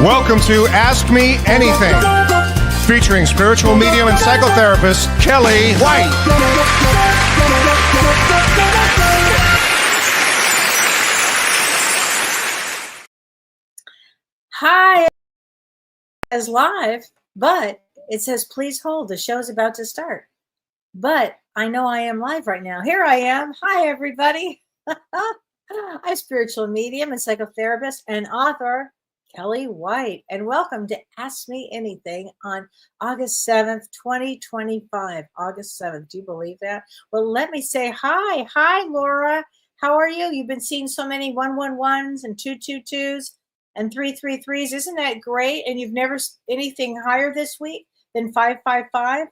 Welcome to Ask Me Anything, featuring spiritual medium and psychotherapist Kellee White. Hi, it's live, but it says please hold. The show's about to start. But I know I am live right now. Here I am. Hi, everybody. I'm spiritual medium and psychotherapist and author Kellee White, and welcome to Ask Me Anything on August 7th, 2025. August 7th. Do you believe that? Well, let me say hi. Hi, Laura. How are you? You've been seeing so many 111s and 222s and 333s. Isn't that great? And you've never anything higher this week than 555?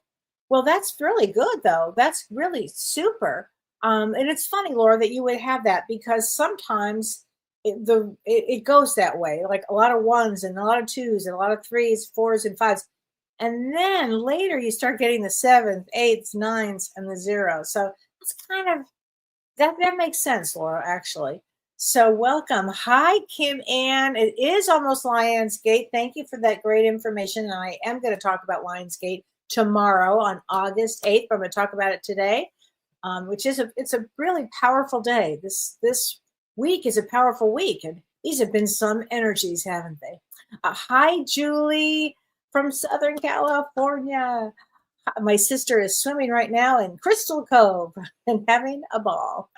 Well, that's really good, though. That's really super. And it's funny, Laura, that you would have that, because sometimes it goes that way, like a lot of ones and a lot of twos and a lot of threes, fours and fives. And then later you start getting the seventh, eights, nines, and the zero. So it's kind of, that makes sense, Laura, actually. So welcome. Hi, Kim Ann. It is almost Lionsgate. Thank you for that great information. And I am going to talk about Lionsgate tomorrow on August 8th. I'm going to talk about it today, which is it's a really powerful day. This week is a powerful week, and these have been some energies, haven't they? Hi, Julie from Southern California. My sister is swimming right now in Crystal Cove and having a ball.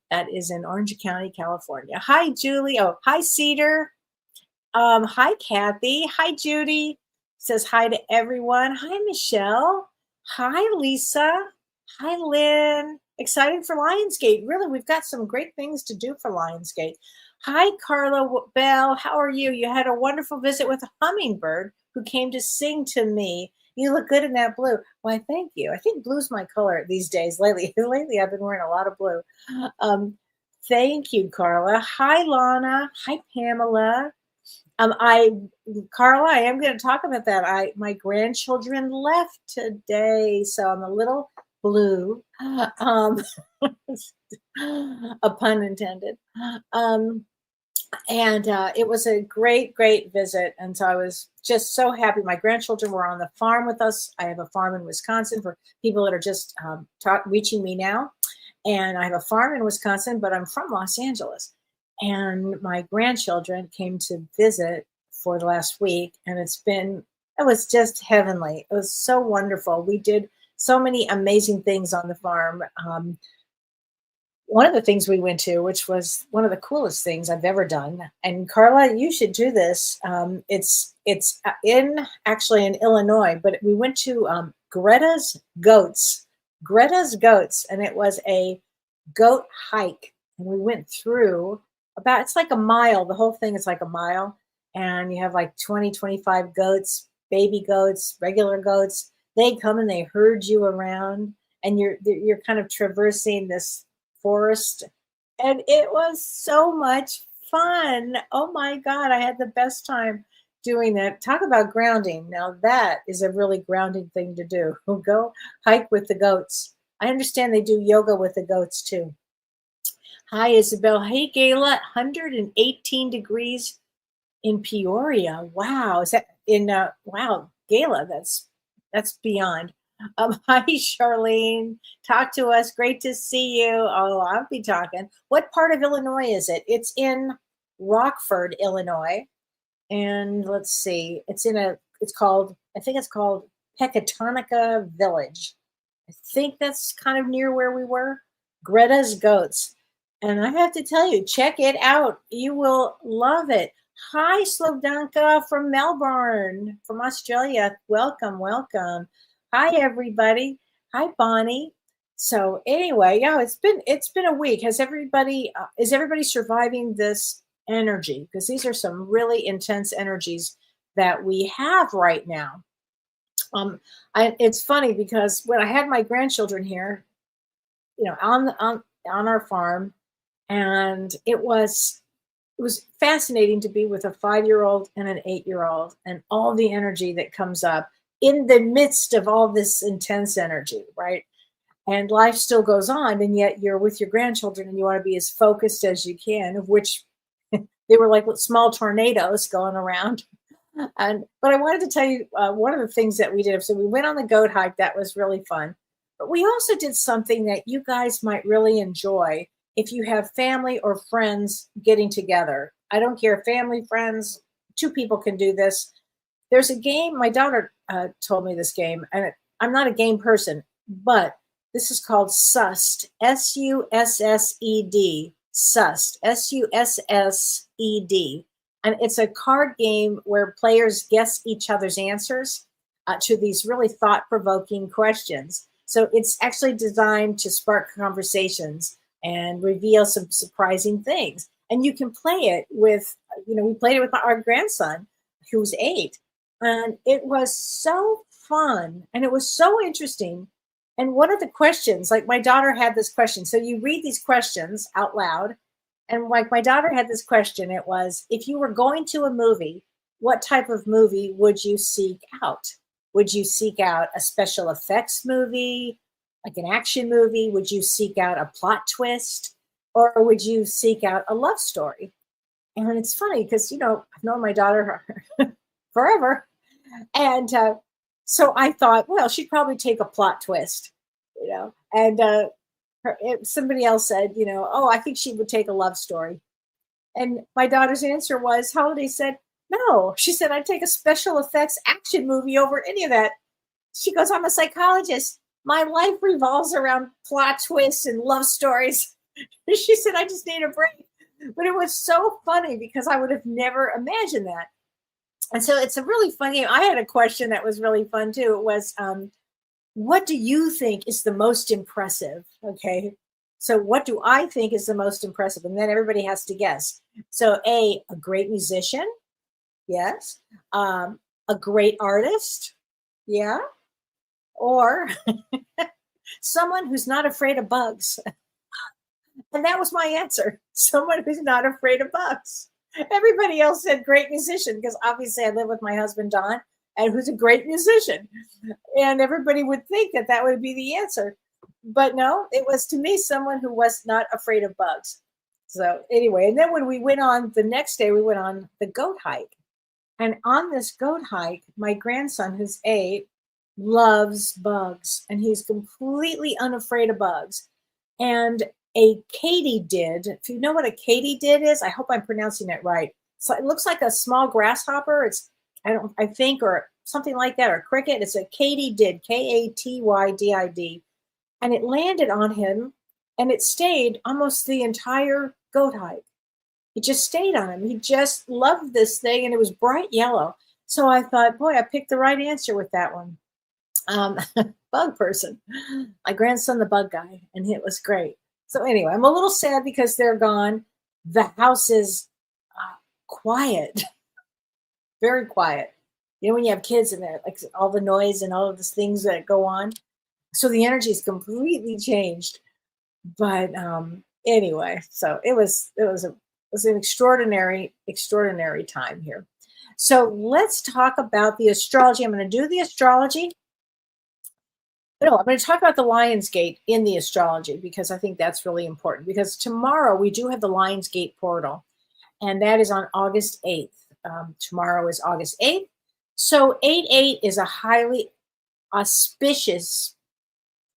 That is in Orange County, California. Hi, Julie. Oh, hi, Cedar. Hi, Kathy. Hi, Judy. Says hi to everyone. Hi, Michelle. Hi, Lisa. Hi, Lynn. Excited for Lionsgate. Really, we've got some great things to do for Lionsgate. Hi, Carla Bell. How are you? You had a wonderful visit with a hummingbird who came to sing to me. You look good in that blue. Why, thank you. I think blue's my color these days. Lately, I've been wearing a lot of blue. Thank you, Carla. Hi, Lana. Hi, Pamela. Carla, I am going to talk about that. My grandchildren left today, so I'm a little blue. A pun intended. And it was a great visit. And so I was just so happy. My grandchildren were on the farm with us. I have a farm in Wisconsin for people that are just reaching me now. And I have a farm in Wisconsin, but I'm from Los Angeles. And my grandchildren came to visit for the last week. And it was just heavenly. It was so wonderful. We did so many amazing things on the farm. One of the things we went to, which was one of the coolest things I've ever done, and Carla, you should do this. It's actually in Illinois, but we went to Greta's Goats, and it was a goat hike, and we went through it's like a mile. The whole thing is like a mile, and you have like 20, 25 goats, baby goats, regular goats. They come and they herd you around, and you're kind of traversing this forest, and it was so much fun. Oh my God, I had the best time doing that. Talk about grounding. Now that is a really grounding thing to do. Go hike with the goats. I understand they do yoga with the goats too. Hi, Isabel. Hey, Gayla. 118 degrees in Peoria. Wow. Is that in wow, Gayla, that's beyond. Hi, Charlene. Talk to us. Great to see you. Oh, I'll be talking. What part of Illinois is it? It's in Rockford, Illinois. And let's see. I think it's called Pecatonica Village. I think that's kind of near where we were. Greta's Goats. And I have to tell you, check it out. You will love it. Hi, Slodanka from Melbourne, from Australia. Welcome. Hi, everybody. Hi, Bonnie. So anyway, yeah, it's been a week. Is everybody surviving this energy? Because these are some really intense energies that we have right now. It's funny because when I had my grandchildren here, on our farm, and it was fascinating to be with a 5-year-old and an 8-year-old, and all the energy that comes up in the midst of all this intense energy, right? And life still goes on, and yet you're with your grandchildren and you want to be as focused as you can, of which they were like small tornadoes going around. But I wanted to tell you one of the things that we did. So we went on the goat hike. That was really fun. But we also did something that you guys might really enjoy if you have family or friends getting together. I don't care, family, friends, two people can do this. There's a game. My daughter told me this game, and I'm not a game person, but this is called Sussed. Sussed. Sussed. Sussed. And it's a card game where players guess each other's answers to these really thought-provoking questions. So it's actually designed to spark conversations and reveal some surprising things. And you can play it with, we played it with our grandson, who's 8. And it was so fun and it was so interesting. And one of the questions, like my daughter had this question. So you read these questions out loud. And like my daughter had this question, it was, if you were going to a movie, what type of movie would you seek out? Would you seek out a special effects movie, like an action movie? Would you seek out a plot twist? Or would you seek out a love story? And it's funny because, I've known my daughter forever. And so I thought, well, she'd probably take a plot twist, and somebody else said, oh, I think she would take a love story. And my daughter's answer was, Holiday said, no. She said, I'd take a special effects action movie over any of that. She goes, I'm a psychologist. My life revolves around plot twists and love stories. She said, I just need a break. But it was so funny because I would have never imagined that. And so it's a really fun game. I had a question that was really fun too. It was, what do you think is the most impressive? Okay. So what do I think is the most impressive? And then everybody has to guess. So a great musician. Yes. A great artist. Yeah. Or someone who's not afraid of bugs. And that was my answer. Someone who's not afraid of bugs. Everybody else said great musician because obviously I live with my husband, Don, and who's a great musician. And everybody would think that that would be the answer. But no, it was to me someone who was not afraid of bugs. So anyway, and then when we went on the next day, we went on the goat hike. And on this goat hike, my grandson, who's 8, loves bugs. And he's completely unafraid of bugs. And a katydid, if you know what a katydid is, I hope I'm pronouncing it right. So it looks like a small grasshopper. I think, or something like that, or cricket. It's a katydid, Katydid. And it landed on him and it stayed almost the entire goat hike. It just stayed on him. He just loved this thing and it was bright yellow. So I thought, boy, I picked the right answer with that one. Bug person. My grandson, the bug guy, and it was great. So anyway, I'm a little sad because they're gone. The house is quiet, very quiet. When you have kids in there, like all the noise and all of these things that go on. So the energy is completely changed. But anyway, so it was an extraordinary time here. So let's talk about the astrology. I'm going to do the astrology. No, I'm going to talk about the Lionsgate in the astrology because I think that's really important. Because tomorrow we do have the Lionsgate portal, and that is on August 8th. Tomorrow is August 8th. So 8/8 is a highly auspicious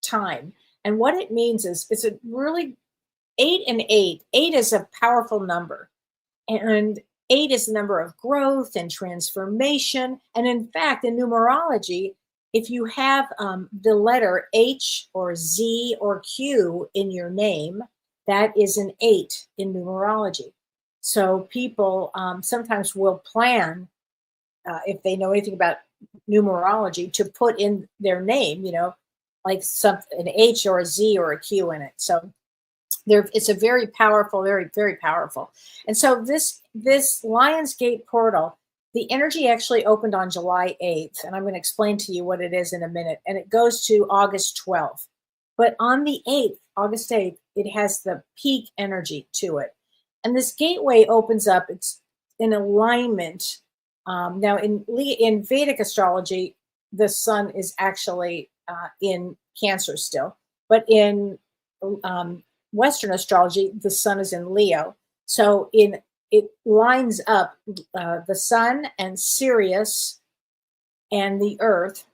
time. And what it means is it's a really 8 and 8. 8 is a powerful number. And 8 is the number of growth and transformation. And in fact, in numerology, if you have the letter H or Z or Q in your name, that is an 8 in numerology. So people sometimes will plan, if they know anything about numerology, to put in their name, like an H or a Z or a Q in it. So it's a very powerful, very, very powerful. And so this Lionsgate portal, the energy actually opened on July 8th, and I'm going to explain to you what it is in a minute, and it goes to August 12th. But on the 8th, August 8th, it has the peak energy to it. And this gateway opens up, it's in alignment. Now, in Vedic astrology, the sun is actually in Cancer still, but in Western astrology, the sun is in Leo. So in it lines up the sun and Sirius and the Earth.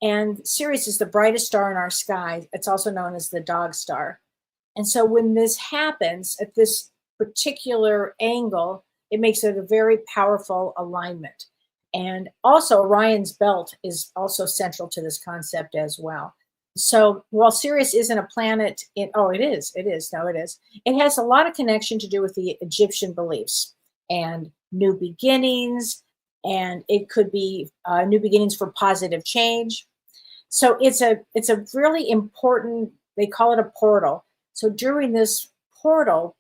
And Sirius is the brightest star in our sky. It's also known as the dog star. And so when this happens at this particular angle, it makes it a very powerful alignment. And also Orion's belt is also central to this concept as well. So while Sirius isn't a planet it is. It has a lot of connection to do with the Egyptian beliefs and new beginnings, and it could be new beginnings for positive change. So it's a really important, they call it a portal. So during this portal,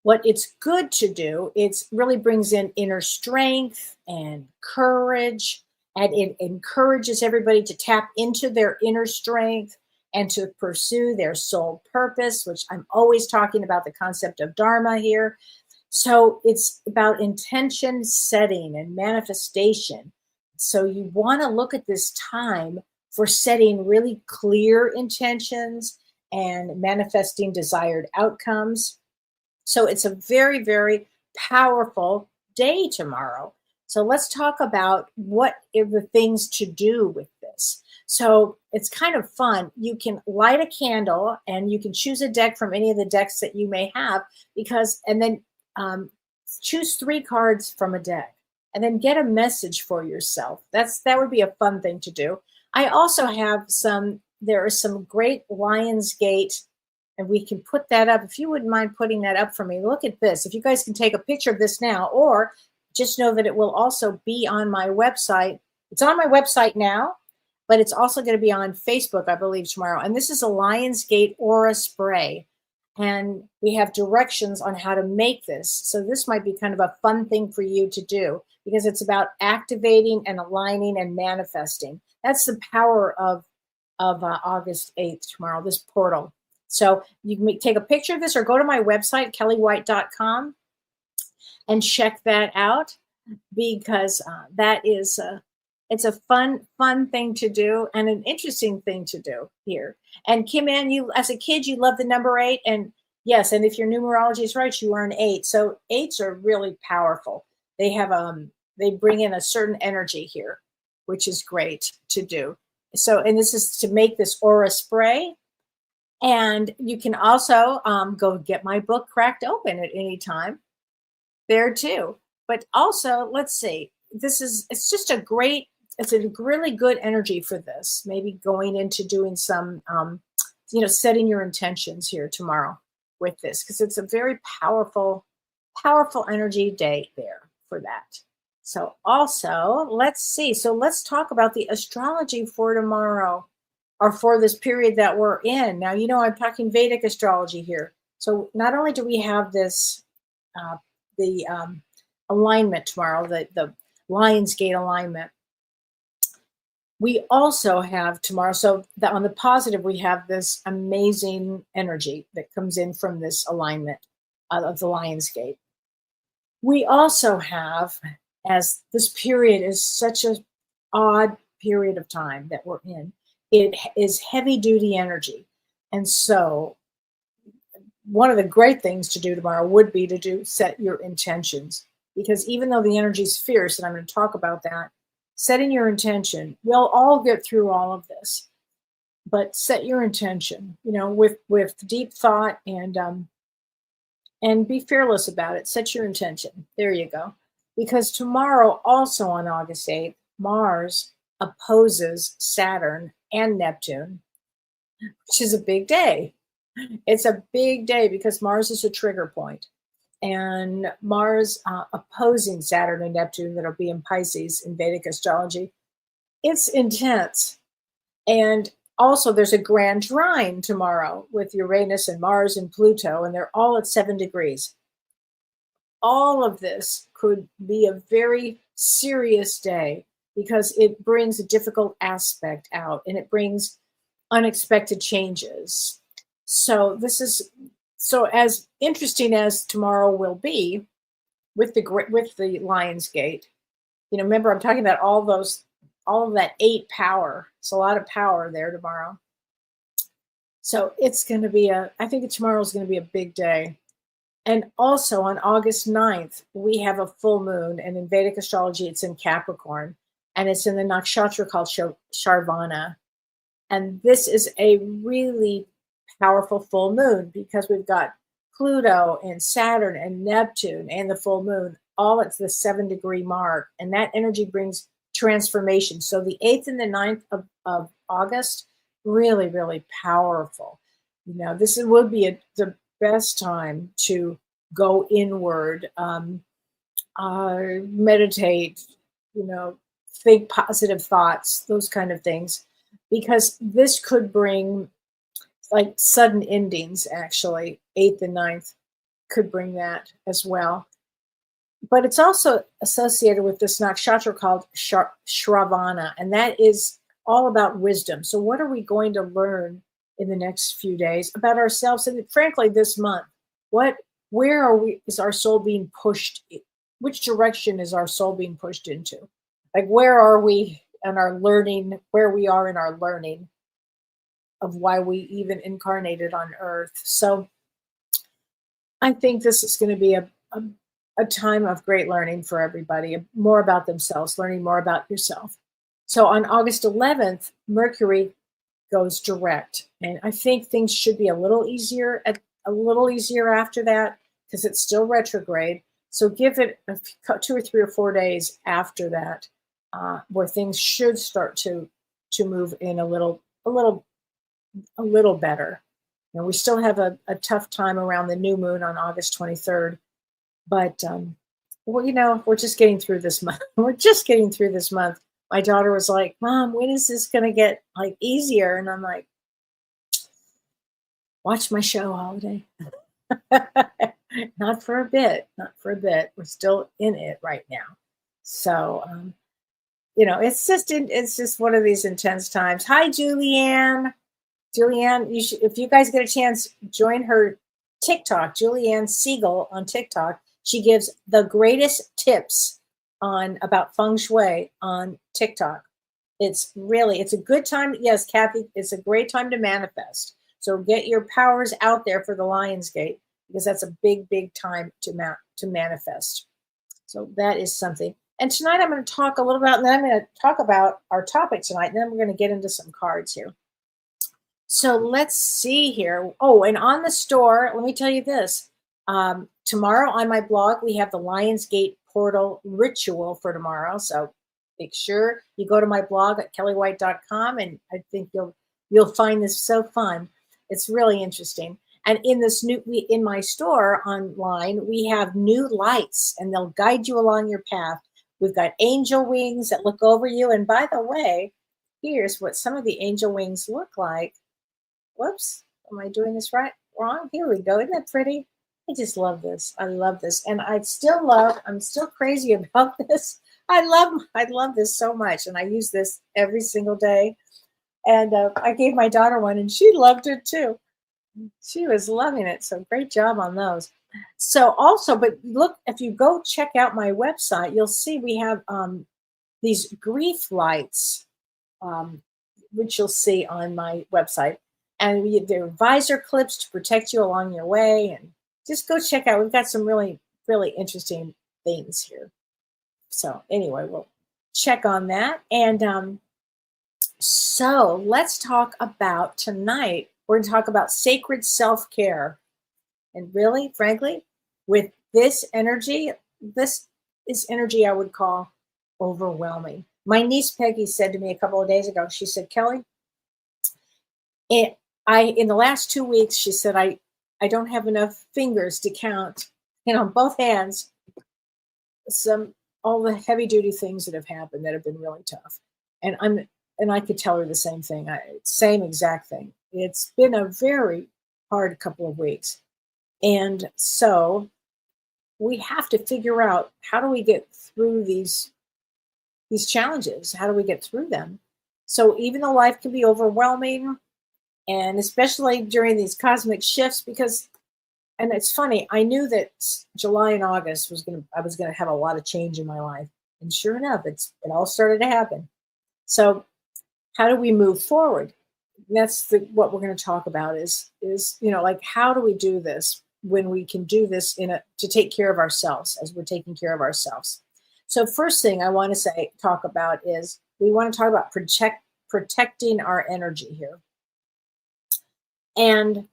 what it's good to do, it really brings in inner strength and courage, and it encourages everybody to tap into their inner strength and to pursue their soul purpose, which I'm always talking about the concept of Dharma here. So it's about intention setting and manifestation. So you want to look at this time for setting really clear intentions and manifesting desired outcomes. So it's a very, very powerful day tomorrow. So let's talk about what are the things to do with this. So it's kind of fun. You can light a candle and you can choose a deck from any of the decks that you may have, and then choose 3 cards from a deck and then get a message for yourself. That would be a fun thing to do. I also have there are some great Lionsgate, and we can put that up. If you wouldn't mind putting that up for me, look at this. If you guys can take a picture of this now, or just know that it will also be on my website. It's on my website now, but it's also going to be on Facebook, I believe, tomorrow. And this is a Lionsgate Aura Spray. And we have directions on how to make this. So this might be kind of a fun thing for you to do, because it's about activating and aligning and manifesting. That's the power of August 8th tomorrow, this portal. So you can take a picture of this or go to my website, kelleewhite.com, and check that out, because that is it's a fun thing to do and an interesting thing to do here. And Kim Ann, you as a kid, you love the number 8, and yes, and if your numerology is right, you are an 8. So 8s are really powerful. They have they bring in a certain energy here, which is great to do. So, and this is to make this aura spray. And you can also go get my book Cracked Open at any time there too. But also, let's see, it's just it's a really good energy for this. Maybe going into doing some, setting your intentions here tomorrow with this, because it's a very powerful energy day there for that. So also, let's see. So let's talk about the astrology for tomorrow, or for this period that we're in. Now, I'm talking Vedic astrology here. So not only do we have this, the alignment tomorrow, the Lionsgate alignment, we also have tomorrow, so on the positive, we have this amazing energy that comes in from this alignment of the Lionsgate. We also have, as this period is such an odd period of time that we're in, it is heavy duty energy. And so one of the great things to do tomorrow would be to set your intentions, because even though the energy is fierce, and I'm going to talk about that, setting your intention, we'll all get through all of this, but set your intention, with deep thought, and be fearless about it. Set your intention. There you go. Because tomorrow, also on August 8th, Mars opposes Saturn and Neptune, which is a big day. It's a big day because Mars is a trigger point. And Mars opposing Saturn and Neptune, that'll be in Pisces in Vedic astrology, it's intense. And also there's a grand trine tomorrow with Uranus and Mars and Pluto, and they're all at 7 degrees. All of this could be a very serious day, because it brings a difficult aspect out, and it brings unexpected changes. So as interesting as tomorrow will be with the Lionsgate, remember I'm talking about all of that 8 power. It's a lot of power there tomorrow. So it's going to be I think tomorrow is going to be a big day. And also on August 9th, we have a full moon, and in Vedic astrology, it's in Capricorn, and it's in the nakshatra called Sharvana. And this is a really powerful full moon because we've got Pluto and Saturn and Neptune and the full moon all at the 7-degree mark. And that energy brings transformation. So the 8th and the 9th of August, really, really powerful. This would be the best time to go inward, meditate, think positive thoughts, those kind of things, because this could bring like sudden endings. Actually, 8th and 9th could bring that as well. But it's also associated with this nakshatra called Shravana, and that is all about wisdom. So what are we going to learn in the next few days about ourselves? And frankly, this month, where are we, is our soul being pushed? Which direction is our soul being pushed into? Like, where are we in our learning, where we are in our learning of why we even incarnated on earth? So I think this is going to be a time of great learning for everybody, more about themselves, learning more about yourself. So on August 11th, Mercury goes direct, and I think things should be a little easier after that because it's still retrograde. So give it 2 or 3 or 4 days after that, where things should start to move in a little better. We still have a tough time around the new moon on August 23rd. But, we're just getting through this month. We're just getting through this month. My daughter was like, Mom, when is this going to get like easier? And I'm like, watch my show, Holiday. Not for a bit. We're still in it right now. So, it's just one of these intense times. Hi, Julianne. Julianne, if you guys get a chance, join her TikTok, Julianne Siegel on TikTok. She gives the greatest tips about feng shui on TikTok. It's a good time. Yes, Kathy, it's a great time to manifest. So get your powers out there for the Lionsgate, because that's a big, big time to manifest. So that is something. And tonight I'm going to talk a little about, and then I'm going to talk about our topic tonight, and then we're going to get into some cards here. So let's see here. Oh, and on the store, let me tell you this. Tomorrow on my blog, we have the Lionsgate portal ritual for tomorrow. So make sure you go to my blog at kelleewhite.com, and I think you'll find this so fun. It's really interesting. And in my store online, we have new lights, and they'll guide you along your path. We've got angel wings that look over you. And by the way, here's what some of the angel wings look like. Whoops, am I doing this wrong? Here we go. Isn't that pretty? I just love this. I love this. And I'm still crazy about this. I love this so much. And I use this every single day. And I gave my daughter one, and she loved it too. She was loving it. So great job on those. So also, but look, if you go check out my website, you'll see we have these grief lights, which you'll see on my website. And they're visor clips to protect you along your way. And just go check out. We've got some really, really interesting things here. So anyway, we'll check on that. And so let's talk about tonight. We're going to talk about sacred self-care. And really, frankly, with this is energy I would call overwhelming. My niece Peggy said to me a couple of days ago, she said, Kellee, in the last 2 weeks, she said, I don't have enough fingers to count, both hands, all the heavy duty things that have happened that have been really tough. And I could tell her the same thing, same exact thing. It's been a very hard couple of weeks. And so we have to figure out, how do we get through these challenges? How do we get through them? So even though life can be overwhelming, and especially during these cosmic shifts, and it's funny, I knew that July and August I was going to have a lot of change in my life. And sure enough, it all started to happen. So how do we move forward? That's what we're going to talk about is, like, how do we do this? when we can do this to take care of ourselves as we're taking care of ourselves. So first thing I want to talk about is we want to talk about protecting our energy here. And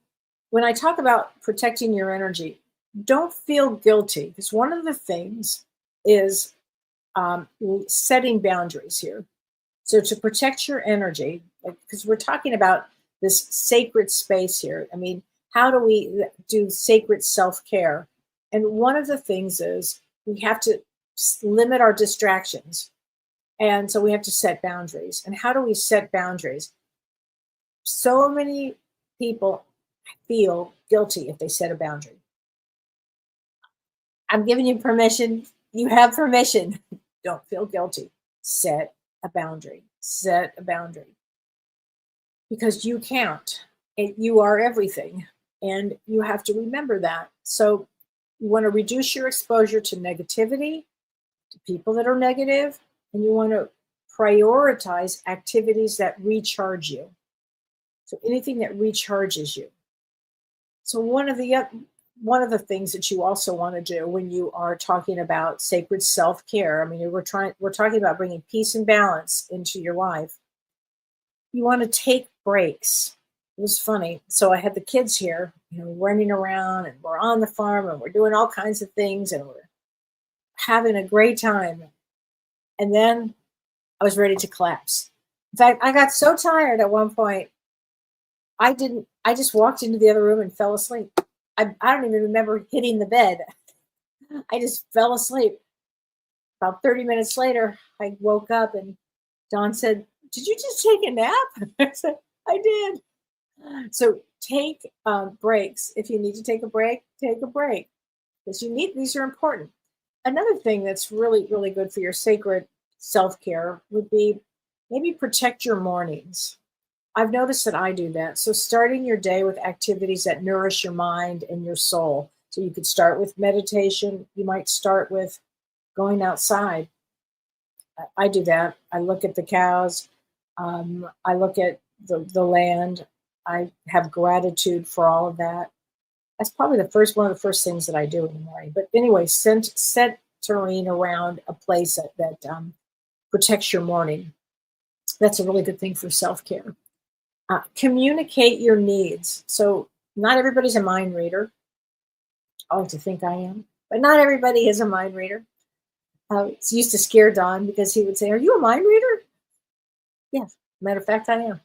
when I talk about protecting your energy, don't feel guilty, because one of the things is setting boundaries here. So to protect your energy, because we're talking about this sacred space here. I mean, how do we do sacred self-care? And one of the things is we have to limit our distractions. And so we have to set boundaries. And how do we set boundaries? So many people feel guilty if they set a boundary. I'm giving you permission. You have permission. Don't feel guilty. Set a boundary. Set a boundary. Because you count. You are everything. And you have to remember that. So you want to reduce your exposure to negativity, to people that are negative, and you want to prioritize activities that recharge you. So anything that recharges you. So one of the things that you also want to do when you are talking about sacred self-care, I mean, we're talking about bringing peace and balance into your life. You want to take breaks. It was funny. So I had the kids here, running around, and we're on the farm, and we're doing all kinds of things, and we're having a great time. And then I was ready to collapse. In fact, I got so tired at one point, I just walked into the other room and fell asleep. I don't even remember hitting the bed. I just fell asleep. About 30 minutes later, I woke up and Don said, "Did you just take a nap?" I said, "I did." So take breaks. If you need to take a break, take a break. Because these are important. Another thing that's really, really good for your sacred self-care would be maybe protect your mornings. I've noticed that I do that. So starting your day with activities that nourish your mind and your soul. So you could start with meditation. You might start with going outside. I do that. I look at the cows. I look at the land. I have gratitude for all of that. That's probably one of the first things that I do in the morning. But anyway, set terrain around a place that protects your morning. That's a really good thing for self-care. Communicate your needs. So not everybody's a mind reader. I like to think I am, but not everybody is a mind reader. It used to scare Don because he would say, "Are you a mind reader?" Yes, matter of fact, I am.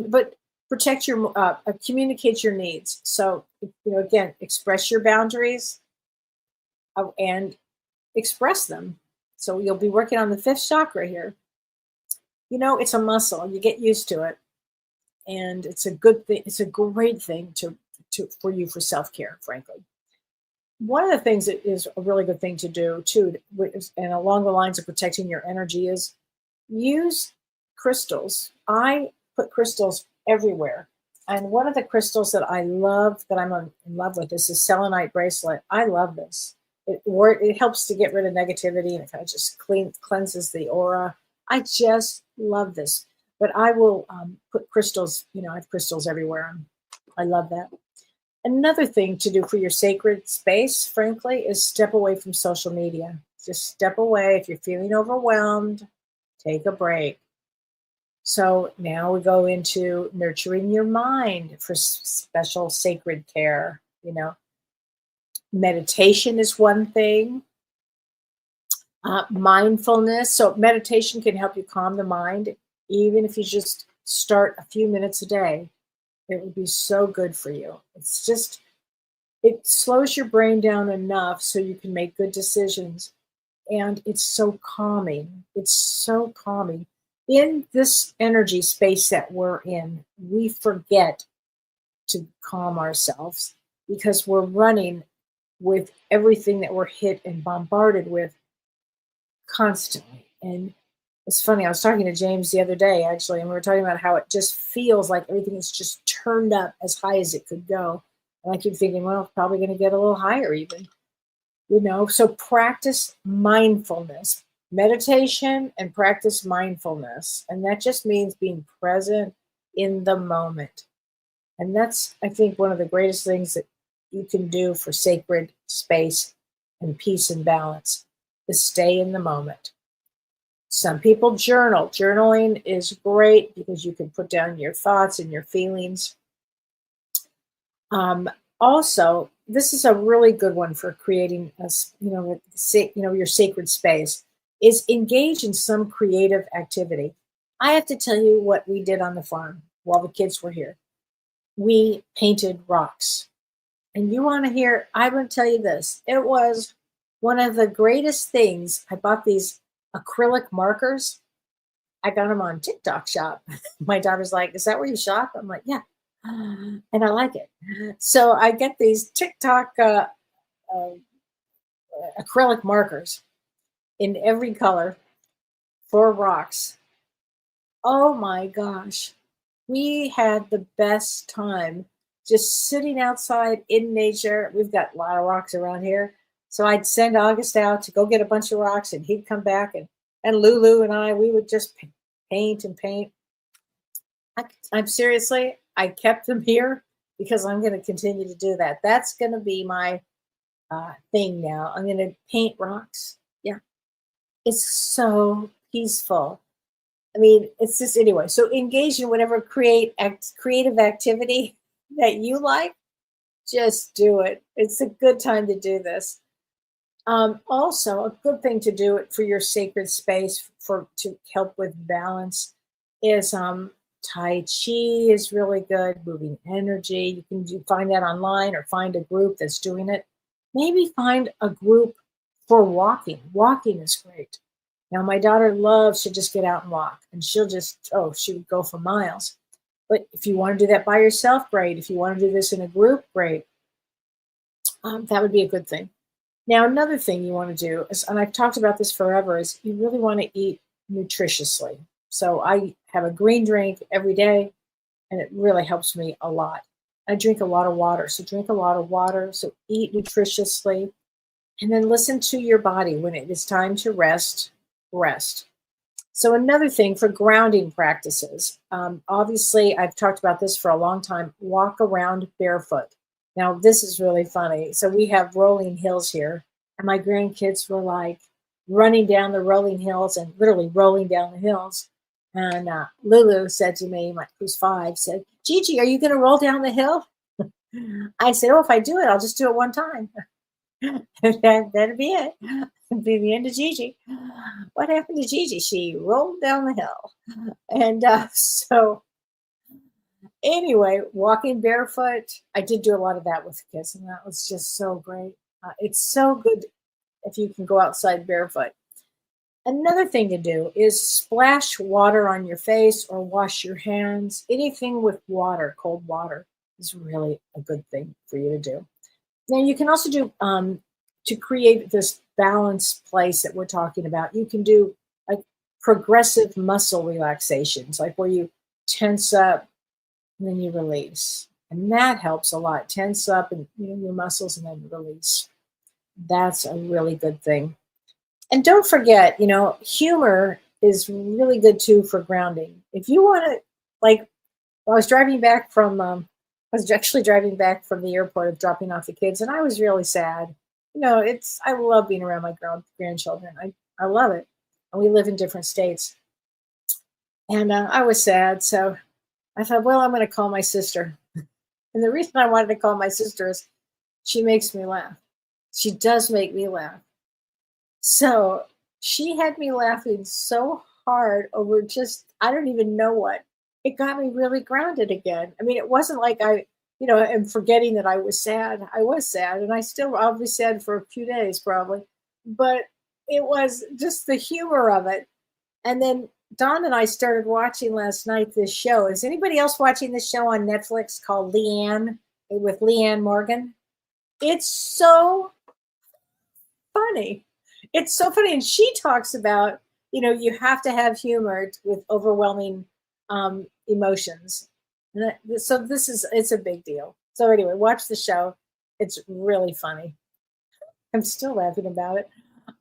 But communicate your needs. So, again, express your boundaries and express them. So you'll be working on the fifth chakra here. It's a muscle. You get used to it. And it's a good thing. It's a great thing for you for self-care, frankly. One of the things that is a really good thing to do too, and along the lines of protecting your energy, is use crystals. I put crystals everywhere. And one of the crystals that I love, that I'm in love with, is a selenite bracelet. I love this. It helps to get rid of negativity, and it kind of just cleanses the aura. I just love this. But I will put crystals, I have crystals everywhere. I love that. Another thing to do for your sacred space, frankly, is step away from social media. Just step away. If you're feeling overwhelmed, take a break. So now we go into nurturing your mind for special sacred care. Meditation is one thing. Mindfulness. So meditation can help you calm the mind. Even if you just start a few minutes a day, it would be so good for you. It slows your brain down enough so you can make good decisions. And it's so calming. It's so calming. In this energy space that we're in, we forget to calm ourselves because we're running with everything that we're hit and bombarded with constantly. And it's funny, I was talking to James the other day, actually, and we were talking about how it just feels like everything is just turned up as high as it could go. And I keep thinking, well, it's probably going to get a little higher even. So practice mindfulness, meditation, and practice mindfulness. And that just means being present in the moment. And that's, I think, one of the greatest things that you can do for sacred space and peace and balance is stay in the moment. Some people journal. Journaling is great because you can put down your thoughts and your feelings. Also, this is a really good one for creating your sacred space. Is engage in some creative activity. I have to tell you what we did on the farm while the kids were here. We painted rocks. And you want to hear, I will tell you this. It was one of the greatest things. I bought these acrylic markers. I got them on TikTok shop. My daughter's like, is that where you shop? I'm like, yeah. And I like it. So I get these TikTok acrylic markers in every color for rocks. Oh my gosh. We had the best time just sitting outside in nature. We've got a lot of rocks around here. So I'd send August out to go get a bunch of rocks and he'd come back and Lulu and we would just paint and paint. I'm seriously, I kept them here because I'm going to continue to do that. That's going to be my thing now. I'm going to paint rocks. Yeah. It's so peaceful. I mean, it's just anyway. So engage in whatever creative activity that you like. Just do it. It's a good time to do this. Also, a good thing to do it for your sacred space to help with balance is Tai Chi is really good. Moving energy. You can find that online or find a group that's doing it. Maybe find a group for walking. Walking is great. Now, my daughter loves to just get out and walk, and she would go for miles. But if you want to do that by yourself, great. If you want to do this in a group, great. That would be a good thing. Now, another thing you want to do is, and I've talked about this forever, is you really want to eat nutritiously. So I have a green drink every day, and it really helps me a lot. I drink a lot of water, so drink a lot of water. So eat nutritiously, and then listen to your body when it is time to rest. Rest. So another thing for grounding practices, obviously I've talked about this for a long time, walk around barefoot. Now this is really funny. So we have rolling hills here and my grandkids were like running down the rolling hills and literally rolling down the hills. And Lulu said to me, who's 5, said, Gigi, are you going to roll down the hill? I said, oh, if I do it, I'll just do it one time. That'd be it. It'd be the end of Gigi. What happened to Gigi? She rolled down the hill. And so anyway, walking barefoot, I did do a lot of that with the kids, and that was just so great. It's so good if you can go outside barefoot. Another thing to do is splash water on your face or wash your hands. Anything with water, cold water, is really a good thing for you to do. Now, you can also do, to create this balanced place that we're talking about, you can do like progressive muscle relaxations, like where you tense up and then you release. And that helps a lot. Tense up and your muscles and then release. That's a really good thing. And don't forget, humor is really good too for grounding. If you want to, like, I was actually driving back from the airport of dropping off the kids, and I was really sad. I love being around my grandchildren. I love it. And we live in different states. And I was sad. So I thought, well, I'm going to call my sister. And the reason I wanted to call my sister is she makes me laugh. She does make me laugh. So she had me laughing so hard over I don't even know what. It got me really grounded again. I mean, it wasn't like I am forgetting that I was sad. I was sad, and I'll be sad for a few days probably. But it was just the humor of it. And then Dawn and I started watching last night this show. Is anybody else watching this show on Netflix called Leanne with Leanne Morgan? It's so funny. It's so funny. And she talks about, you have to have humor with overwhelming emotions. So it's a big deal. So anyway, watch the show. It's really funny. I'm still laughing about it.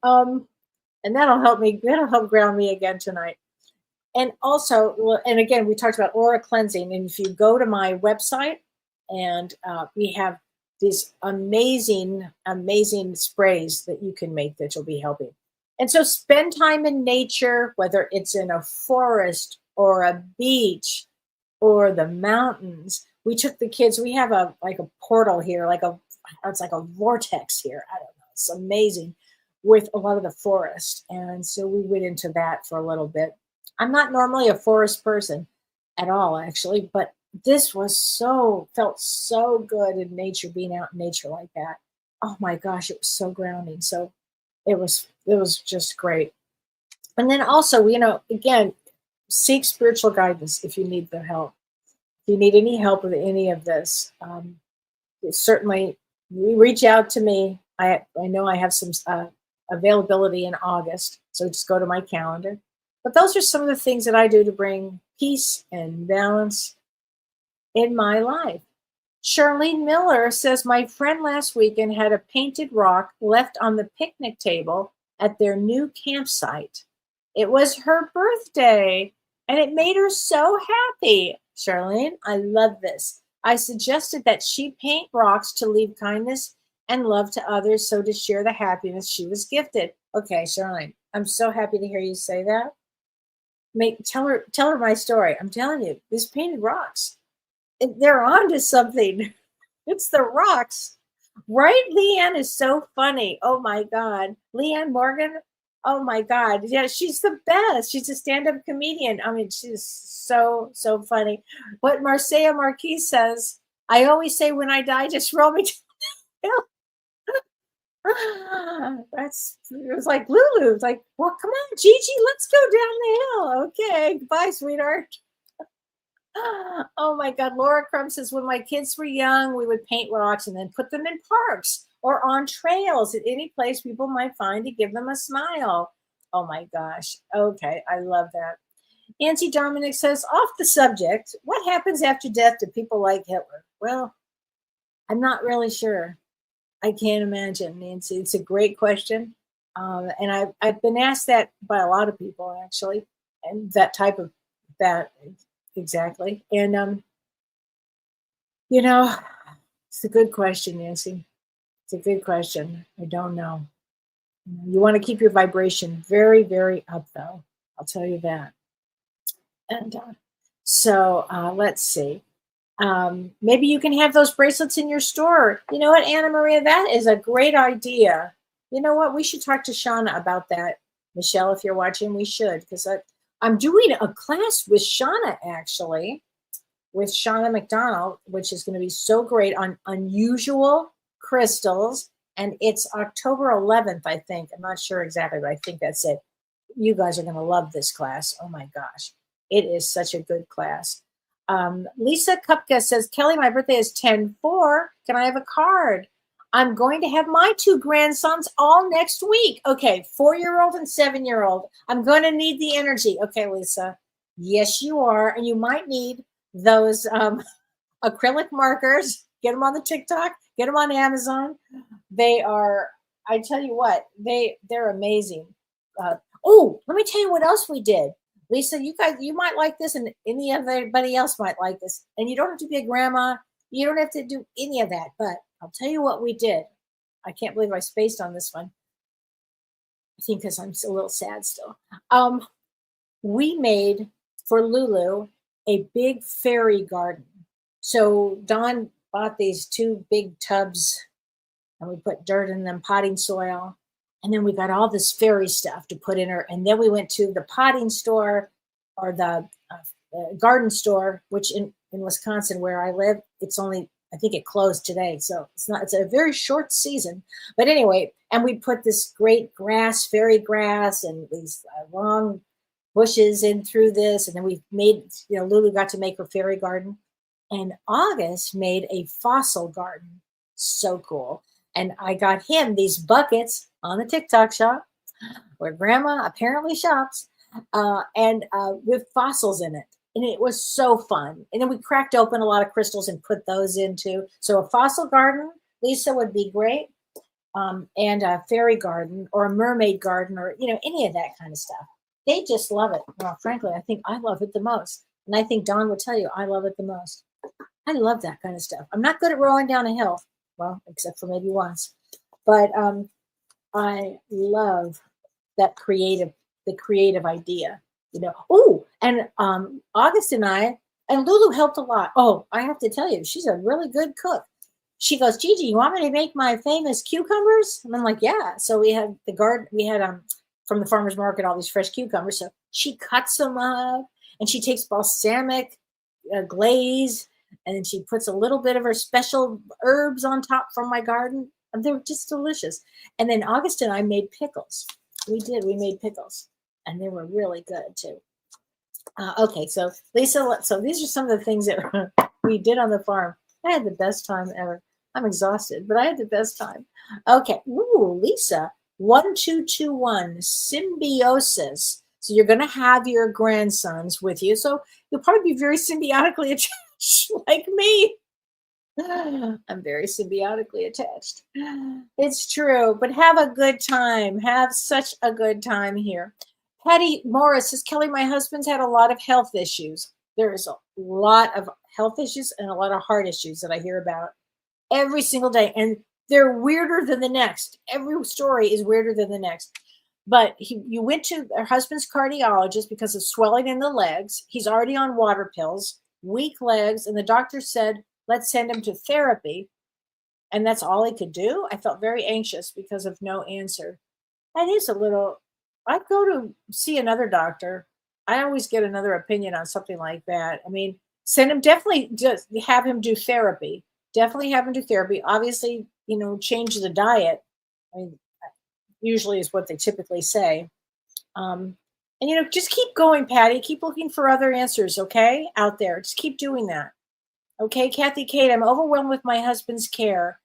And that'll help ground me again tonight. And also, and again, we talked about aura cleansing. And if you go to my website and we have these amazing, amazing sprays that you can make that will be helping. And so spend time in nature, whether it's in a forest or a beach or the mountains. We took the kids, we have a like a portal here, it's like a vortex here. I don't know. It's amazing with a lot of the forest. And so we went into that for a little bit. I'm not normally a forest person at all, actually, but this felt so good in nature, being out in nature like that. Oh my gosh, it was so grounding. So it was just great. And then also, again, seek spiritual guidance if you need the help. If you need any help with any of this, certainly reach out to me. I know I have some availability in August, so just go to my calendar. But those are some of the things that I do to bring peace and balance in my life. Charlene Miller says, my friend last weekend had a painted rock left on the picnic table at their new campsite. It was her birthday, and it made her so happy. Charlene, I love this. I suggested that she paint rocks to leave kindness and love to others, so to share the happiness she was gifted. Okay, Charlene, I'm so happy to hear you say that. Tell her my story. I'm telling you, these painted rocks, they're onto something. It's the rocks, right? Leanne is so funny. Oh my God, Leanne Morgan. Oh my God, yeah, she's the best. She's a stand-up comedian. I mean, she's so funny. What Marcia Marquis says, I always say when I die, just roll me down the hill. It was like Lulu. It's like, well, come on, Gigi, let's go down the hill. Okay, bye, sweetheart. Oh my God. Laura Crumb says, when my kids were young, we would paint rocks and then put them in parks or on trails at any place people might find to give them a smile. Oh my gosh. Okay. I love that. Nancy Dominic says, off the subject, what happens after death to people like Hitler? Well, I'm not really sure. I can't imagine, Nancy. It's a great question. And I've been asked that by a lot of people, actually, and that exactly. And, it's a good question, Nancy. It's a good question. I don't know. You want to keep your vibration very, very up, though. I'll tell you that. And let's see. Maybe you can have those bracelets in your store. You know what, Anna Maria? That is a great idea. You know what? We should talk to Shauna about that. Michelle, if you're watching, we should, because I'm doing a class with Shauna, actually, with Shauna McDonald, which is going to be so great on unusual crystals. And it's October 11th, I think. I'm not sure exactly, but I think that's it. You guys are going to love this class. Oh my gosh. It is such a good class. Lisa Kupka says, Kellee, my birthday is 10/4. Can I have a card? I'm going to have my 2 grandsons all next week. Okay, 4-year-old and 7-year-old. I'm going to need the energy. Okay, Lisa. Yes, you are. And you might need those acrylic markers. Get them on the TikTok. Get them on Amazon. They are, I tell you what, they're amazing. Let me tell you what else we did. Lisa, you might like this, and anybody else might like this. And you don't have to be a grandma. You don't have to do any of that. But I'll tell you what we did. I can't believe I spaced on this one. I think because I'm a little sad still. We made for Lulu a big fairy garden. So Dawn bought these 2 big tubs, and we put dirt in them, potting soil. And then we got all this fairy stuff to put in her. And then we went to the potting store or the garden store, which in Wisconsin, where I live, I think it closed today. So it's a very short season. But anyway, and we put this great fairy grass, and these long bushes in through this. And then we made, Lulu got to make her fairy garden. And August made a fossil garden. So cool. And I got him these buckets on the TikTok shop, where Grandma apparently shops, and with fossils in it. And it was so fun. And then we cracked open a lot of crystals and put those into. So a fossil garden, Lisa, would be great. And a fairy garden or a mermaid garden or, any of that kind of stuff. They just love it. Well, frankly, I think I love it the most. And I think Dawn would tell you I love it the most. I love that kind of stuff. I'm not good at rolling down a hill. Well, except for maybe once. But I love that the creative idea, you know. Oh, and August and I, and Lulu helped a lot. Oh, I have to tell you, she's a really good cook. She goes, Gigi, you want me to make my famous cucumbers? And I'm like, yeah. So we had the garden, we had from the farmer's market all these fresh cucumbers. So she cuts them up and she takes balsamic glaze and then she puts a little bit of her special herbs on top from my garden. And they were just delicious. And then August and I made pickles. We made pickles and they were really good too. Okay, so Lisa, so these are some of the things that we did on the farm. I had the best time ever. I'm exhausted, but I had the best time. Okay, ooh, Lisa, 1221, symbiosis. So you're going to have your grandsons with you. So you'll probably be very symbiotically attached like me. I'm very symbiotically attached. It's true, but have a good time. Have such a good time here. Patty Morris says, Kellee, my husband's had a lot of health issues. There is a lot of health issues and a lot of heart issues that I hear about every single day. And they're weirder than the next. Every story is weirder than the next. But you went to her husband's cardiologist because of swelling in the legs. He's already on water pills, weak legs. And the doctor said, let's send him to therapy. And that's all he could do. I felt very anxious because of no answer. That is a little, I'd go to see another doctor. I always get another opinion on something like that. I mean, send him, definitely just have him do therapy. Definitely have him do therapy. Obviously, change the diet. I mean, usually is what they typically say. And, just keep going, Patty. Keep looking for other answers, okay? Out there. Just keep doing that. Okay, Kathy Kate, I'm overwhelmed with my husband's care.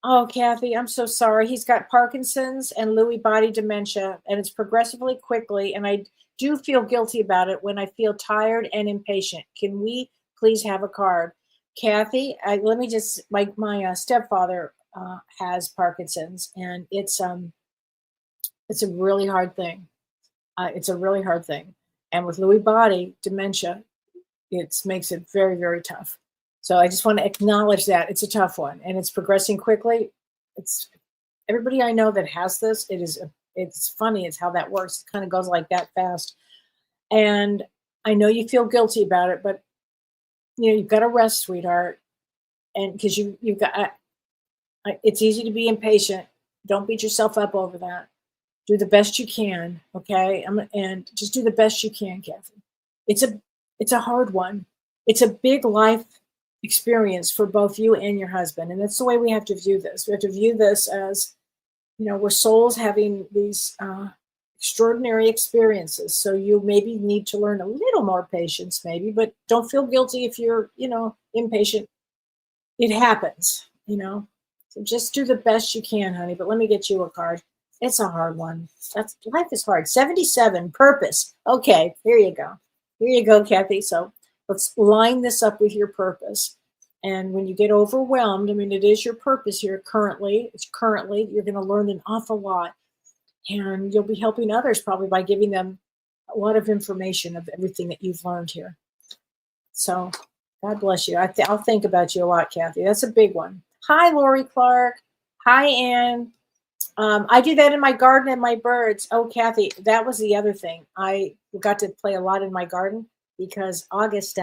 Oh, Kathy, I'm so sorry. He's got Parkinson's and Lewy body dementia, and it's progressively quickly, and I do feel guilty about it when I feel tired and impatient. Can we please have a card? Kathy, let me just, my stepfather has Parkinson's, and it's a really hard thing. It's a really hard thing. And with Lewy body dementia, it makes it very, very tough. So I just want to acknowledge that it's a tough one and it's progressing quickly. It's everybody I know that has this. It's funny. It's how that works. It kind of goes like that fast. And I know you feel guilty about it, but you've got to rest, sweetheart. And because you've got, it's easy to be impatient. Don't beat yourself up over that. Do the best you can. Okay. And just do the best you can, Kathy. It's a hard one. It's a big life experience for both you and your husband. And that's the way we have to view this. We have to view this as, we're souls having these extraordinary experiences. So you maybe need to learn a little more patience, maybe, but don't feel guilty if you're, impatient. It happens, So just do the best you can, honey. But let me get you a card. It's a hard one. Life is hard. 77, purpose. Okay, here you go. Here you go, Kathy. So let's line this up with your purpose. And when you get overwhelmed, it is your purpose here currently. You're going to learn an awful lot. And you'll be helping others probably by giving them a lot of information of everything that you've learned here. So God bless you. I'll think about you a lot, Kathy. That's a big one. Hi, Lori Clark. Hi, Ann. I do that in my garden and my birds. Oh, Kathy, that was the other thing. I got to play a lot in my garden because August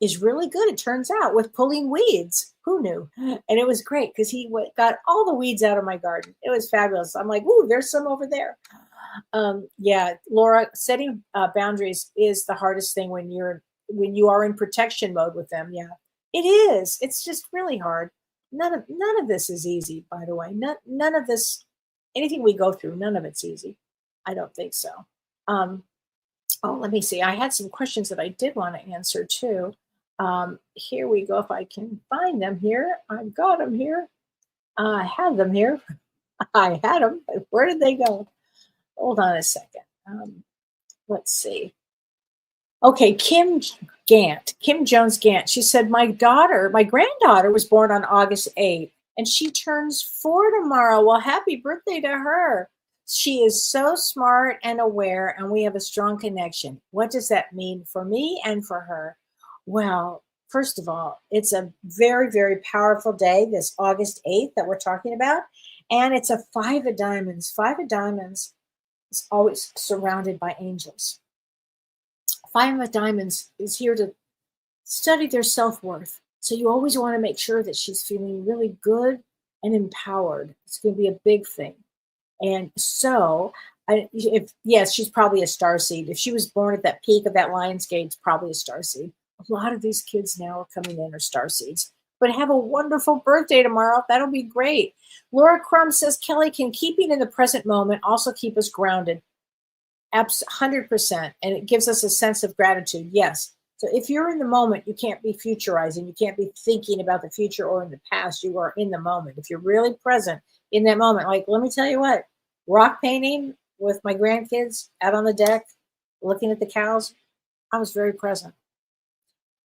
is really good, it turns out, with pulling weeds. Who knew? And it was great because he got all the weeds out of my garden. It was fabulous. I'm like, ooh, there's some over there. Yeah, Laura, setting boundaries is the hardest thing when you are in protection mode with them. Yeah, it is. It's just really hard. None of this is easy, by the way. None of this, anything we go through, none of it's easy. I don't think so. Let me see. I had some questions that I did want to answer too. Here we go. If I can find them here. I've got them here. I had them here. I had them. Where did they go? Hold on a second. Let's see. Okay, Kim Jones Gant. She said, my granddaughter was born on August 8th, and she turns 4 tomorrow. Well, happy birthday to her. She is so smart and aware, and we have a strong connection. What does that mean for me and for her? Well, first of all, it's a very, very powerful day, this August 8th that we're talking about. And it's a five of diamonds. Five of diamonds is always surrounded by angels. Five of diamonds is here to study their self-worth. So you always want to make sure that she's feeling really good and empowered. It's going to be a big thing. And so, yes, she's probably a starseed. If she was born at that peak of that Lionsgate, it's probably a starseed. A lot of these kids now are coming in are starseeds. But have a wonderful birthday tomorrow. That'll be great. Laura Crum says, Kellee, can keeping in the present moment also keep us grounded? 100%. And it gives us a sense of gratitude. Yes. So if you're in the moment, you can't be futurizing. You can't be thinking about the future or in the past. You are in the moment. If you're really present in that moment, like, let me tell you what, rock painting with my grandkids out on the deck, looking at the cows, I was very present.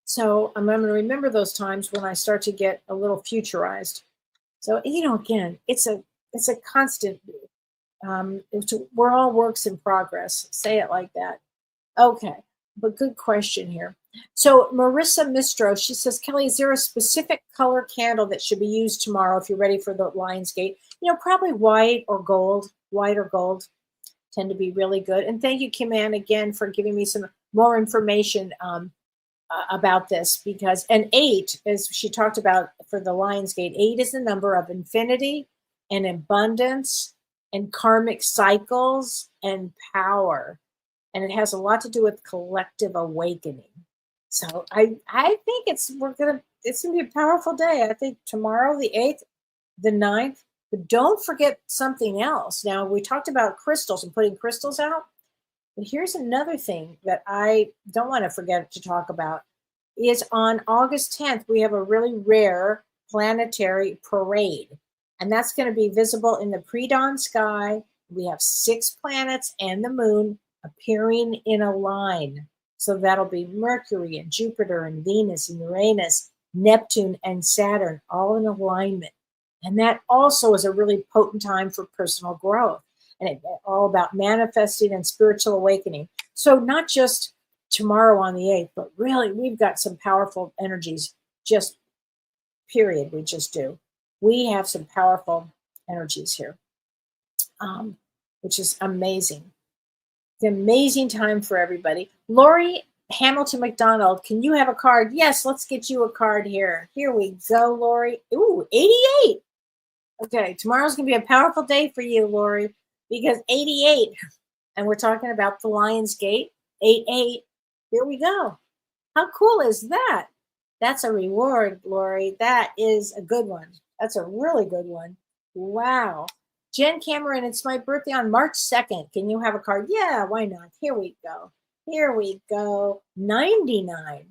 So I'm going to remember those times when I start to get a little futurized. So, again, it's a constant, we're all works in progress. Say it like that. Okay. But good question here. So Marissa Mistro, she says, Kellee, is there a specific color candle that should be used tomorrow if you're ready for the Lionsgate? Probably white or gold. White or gold tend to be really good. And thank you, Kim Ann, again, for giving me some more information about this, because, and 8, as she talked about for the Lionsgate, 8 is the number of infinity and abundance and karmic cycles and power. And it has a lot to do with collective awakening. So I think it's gonna be a powerful day. I think tomorrow, the 8th, the 9th, but don't forget something else. Now, we talked about crystals and putting crystals out. But here's another thing that I don't want to forget to talk about is on August 10th, we have a really rare planetary parade. And that's going to be visible in the pre-dawn sky. We have 6 planets and the moon appearing in a line. So that'll be Mercury and Jupiter and Venus and Uranus, Neptune and Saturn, all in alignment. And that also is a really potent time for personal growth. And it's all about manifesting and spiritual awakening. So not just tomorrow on the 8th, but really we've got some powerful energies, just period, we just do. We have some powerful energies here, which is amazing. It's an amazing time for everybody. Lori Hamilton McDonald, can you have a card? Yes, let's get you a card here. Here we go, Lori. Ooh, 88. Okay, tomorrow's going to be a powerful day for you, Lori, because 88, and we're talking about the Lionsgate, 88. Here we go. How cool is that? That's a reward, Lori. That is a good one. That's a really good one. Wow. Jen Cameron, it's my birthday on March 2nd. Can you have a card? Yeah, why not? Here we go. Here we go. 99.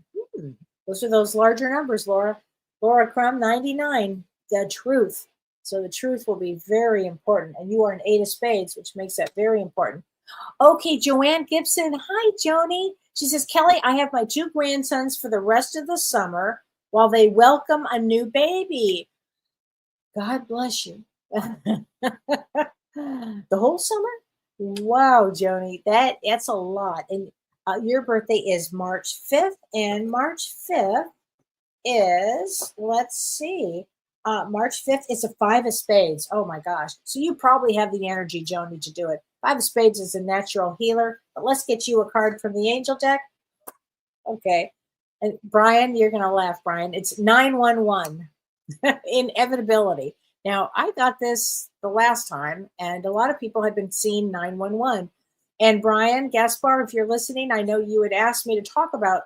Those are those larger numbers, Laura. Laura Crum, 99. The truth. So the truth will be very important. And you are an 8 of spades, which makes that very important. Okay, Joanne Gibson. Hi, Joni. She says, Kellee, I have my 2 grandsons for the rest of the summer while they welcome a new baby. God bless you. The whole summer? Wow, Joni, that's a lot. And your birthday is March 5th, and March 5th is, let's see, March 5th is a 5 of spades. Oh my gosh. So you probably have the energy, Joni, to do it. 5 of spades is a natural healer, but let's get you a card from the angel deck. Okay. And Brian, you're going to laugh, Brian. It's 911, inevitability. Now, I got this the last time, and a lot of people have been seeing 911. And Brian Gaspar, if you're listening, I know you had asked me to talk about,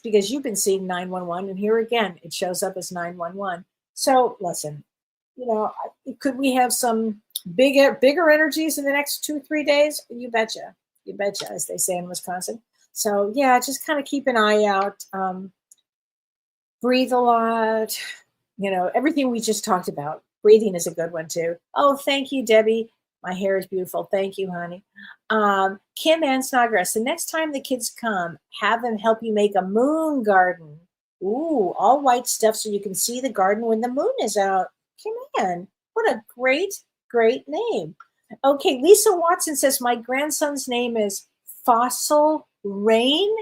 because you've been seeing 911, and here again, it shows up as 911. So listen, could we have some bigger energies in the next 2-3 days? You betcha, as they say in Wisconsin. So yeah, just kind of keep an eye out. Breathe a lot. Everything we just talked about. Breathing is a good one too. Oh, thank you, Debbie. My hair is beautiful. Thank you, honey. Kim Ann Snodgrass. The next time the kids come, have them help you make a moon garden. Ooh, all white stuff so you can see the garden when the moon is out. Kim Ann, what a great name. Okay, Lisa Watson says, my grandson's name is Fossil Rain.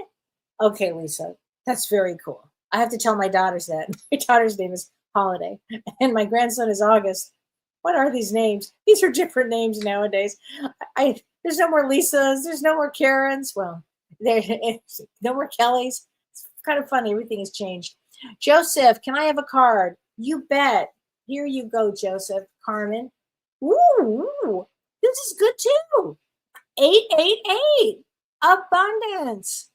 Okay, Lisa, that's very cool. I have to tell my daughters that. My daughter's name is Holiday, and my grandson is August. What are these names? These are different names nowadays. There's no more Lisas. There's no more Karens. Well, there's no more Kellys. It's kind of funny. Everything has changed. Joseph, can I have a card? You bet. Here you go, Joseph. Carmen. Ooh, this is good too. 888. Abundance.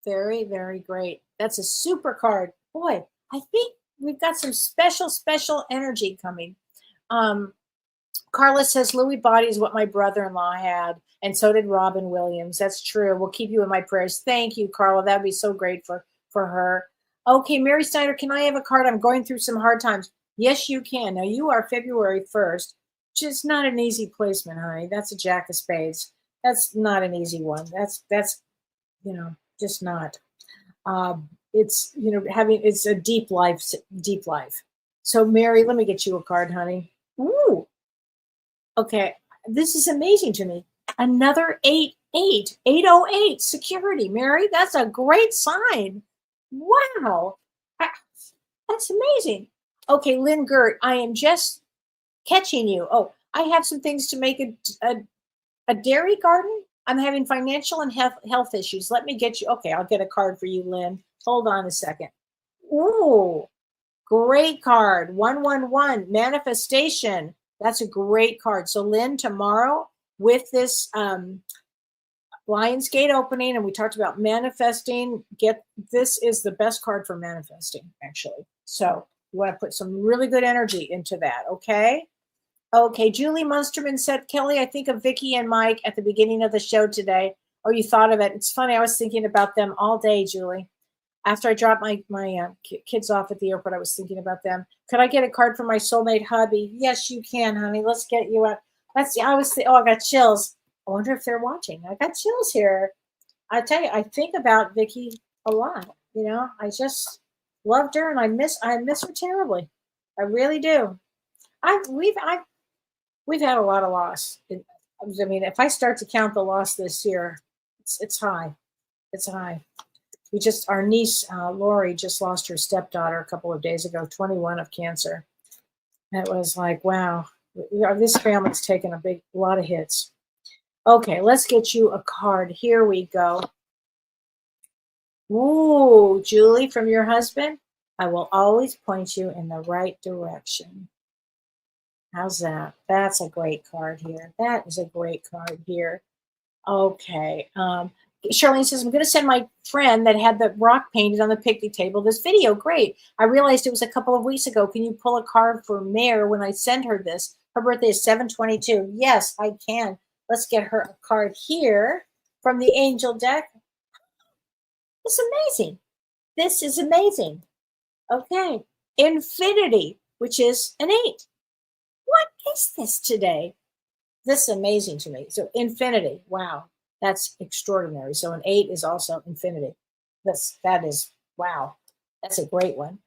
Very, very great. That's a super card. Boy, I think we've got some special energy coming. Carla says Louis Body is what my brother-in-law had, and so did Robin Williams. That's true. We'll keep you in my prayers. Thank you, Carla. That'd be so great for her. Okay, Mary Snyder, can I have a card? I'm going through some hard times. Yes, you can. Now you are February 1st. Just not an easy placement, honey. That's a Jack of Spades. That's not an easy one. That's just not. It's it's a deep life. So Mary, let me get you a card, honey. Ooh. Okay, this is amazing to me. Another 808 security, Mary. That's a great sign. Wow, that's amazing. Okay, Lynn Gert, I am just catching you. Oh, I have some things to make a dairy garden. I'm having financial and health issues. Let me get you. Okay, I'll get a card for you, Lynn. Hold on a second. Ooh, great card. 111, manifestation. That's a great card. So, Lynn, tomorrow with this Lionsgate opening, and we talked about manifesting, this is the best card for manifesting, actually. So, you want to put some really good energy into that, okay? Okay, Julie Munsterman said, Kellee, I think of Vicky and Mike at the beginning of the show today. Oh, you thought of it. It's funny. I was thinking about them all day, Julie. After I dropped my kids off at the airport, I was thinking about them. Could I get a card from my soulmate hubby? Yes, you can, honey. Let's get you out. I got chills. I wonder if they're watching. I got chills here. I tell you, I think about Vicky a lot. I just loved her, and I miss her terribly. I really do. We've had a lot of loss. I mean, if I start to count the loss this year, it's high. It's high. Our niece, Lori, just lost her stepdaughter a couple of days ago, 21 of cancer. And it was like, wow, this family's taken a lot of hits. Okay, let's get you a card. Here we go. Ooh, Julie, from your husband, I will always point you in the right direction. How's that? That's a great card here. That is a great card here. Okay. Charlene says, I'm going to send my friend that had the rock painted on the picnic table this video. Great. I realized it was a couple of weeks ago. Can you pull a card for Mare when I send her this? Her birthday is 7/22. Yes, I can. Let's get her a card here from the angel deck. It's amazing. This is amazing. Okay. Infinity, which is an 8. What is this today? This is amazing to me. So infinity. Wow. That's extraordinary. So an 8 is also infinity. That is, wow. That's a great one.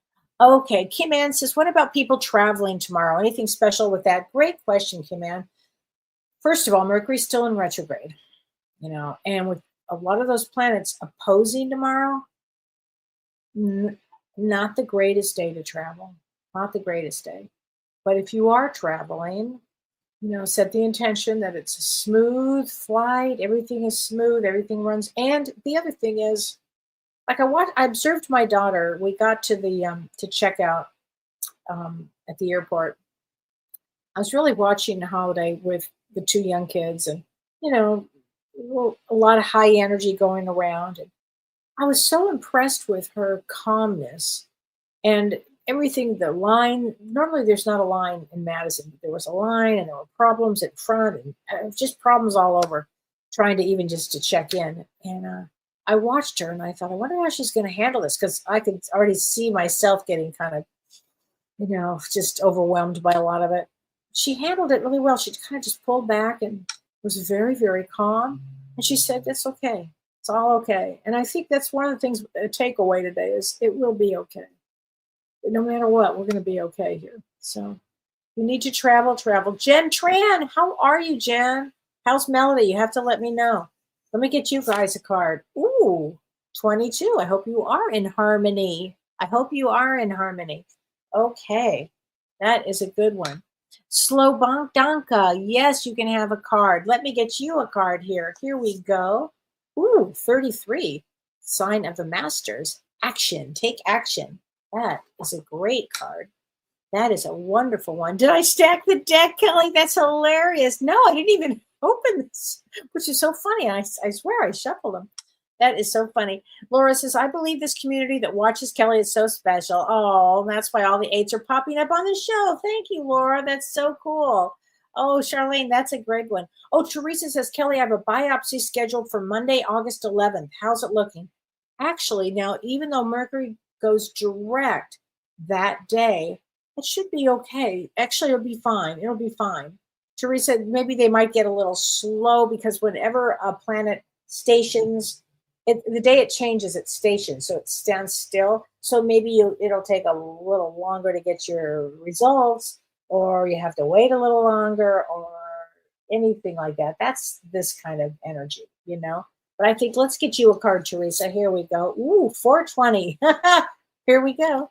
Okay. Kim Ann says, what about people traveling tomorrow? Anything special with that? Great question, Kim Ann. First of all, Mercury's still in retrograde, and with a lot of those planets opposing tomorrow, not the greatest day to travel. Not the greatest day. But if you are traveling, set the intention that it's a smooth flight. Everything is smooth. Everything runs. And the other thing is, like I observed my daughter. We got to the to check out at the airport. I was really watching the holiday with the 2 young kids, and a lot of high energy going around. And I was so impressed with her calmness and everything. The line, normally there's not a line in Madison, but there was a line, and there were problems in front, and just problems all over, trying to even just to check in. And I watched her, and I thought, I wonder how she's going to handle this, because I could already see myself getting kind of, just overwhelmed by a lot of it. She handled it really well. She kind of just pulled back and was very, very calm. And she said, that's okay. It's all okay. And I think that's one of the things, a takeaway today is it will be okay. No matter what, we're going to be okay here. So you need to travel. Jen Tran, how are you, Jen? How's Melody? You have to let me know. Let me get you guys a card. Ooh, 22. I hope you are in harmony. I hope you are in harmony. Okay, that is a good one. Slow Bonk Donka. Yes, you can have a card. Let me get you a card here. Here we go. Ooh, 33. Sign of the Masters. Action. Take action. That is a great card. That is a wonderful one. Did I stack the deck, Kelly? That's hilarious. No, I didn't even open this, which is so funny. I swear I shuffled them. That is so funny. Laura says, I believe this community that watches Kelly is so special. Oh, and that's why all the eights are popping up on the show. Thank you, Laura. That's so cool. Oh, Charlene, that's a great one. Oh, Teresa says, Kelly, I have a biopsy scheduled for Monday, August 11th. How's it looking? Actually, now, even though Mercury goes direct that day, it should be okay. Actually, it'll be fine. It'll be fine. Teresa, maybe they might get a little slow because whenever a planet stations, the day it changes, it stations, so it stands still. So maybe it'll take a little longer to get your results, or you have to wait a little longer, or anything like that. That's this kind of energy, you know. But I think let's get you a card, Teresa. Here we go. Ooh, 420. Here we go.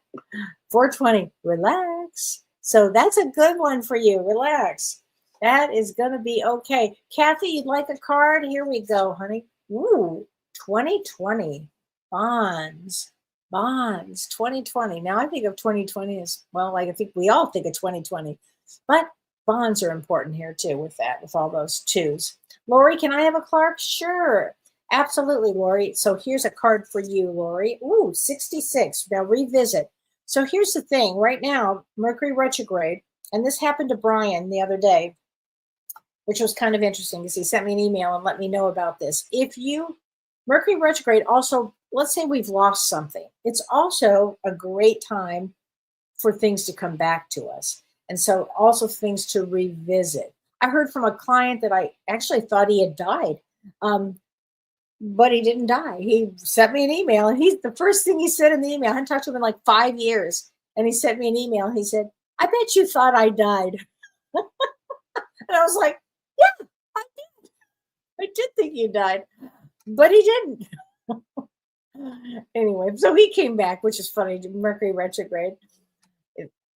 420. Relax. So that's a good one for you. Relax. That is going to be okay. Kathy, you'd like a card? Here we go, honey. Ooh, 2020. Bonds. Bonds. 2020. Now I think of 2020 as, well, like I think we all think of 2020. But bonds are important here too with that, with all those twos. Lori, can I have a Clark? Sure. Absolutely, Lori. So here's a card for you, Lori. Ooh, 66. Now revisit. So here's the thing. Right now, Mercury retrograde, and this happened to Brian the other day, which was kind of interesting because he sent me an email and let me know about this. If you, Mercury retrograde also, let's say we've lost something. It's also a great time for things to come back to us. And so also things to revisit. I heard from a client that I actually thought he had died. But he didn't die. He sent me an email, and the first thing he said in the email, I hadn't talked to him in like 5 years, and he sent me an email, and he said, I bet you thought I died. And I was like, yeah, I did. I did think you died, but he didn't. Anyway, so he came back, which is funny, Mercury retrograde.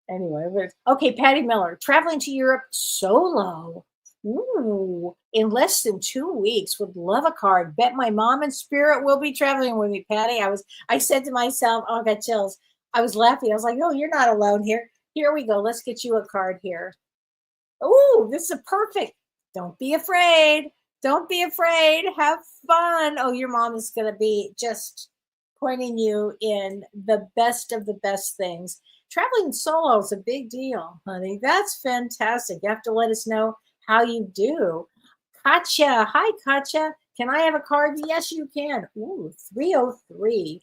Anyway, but okay, Patty Miller, traveling to Europe solo. Ooh, in less than 2 weeks. Would love a card. Bet my mom and spirit will be traveling with me, Patty. I said to myself, oh, I got chills. I was laughing. I was like, oh, you're not alone here. Here we go. Let's get you a card here. Ooh, this is perfect. Don't be afraid. Don't be afraid. Have fun. Oh, your mom is going to be just pointing you in the best of the best things. Traveling solo is a big deal, honey. That's fantastic. You have to let us know how you do. Katya. Hi, Katya. Can I have a card? Yes, you can. Ooh, 303.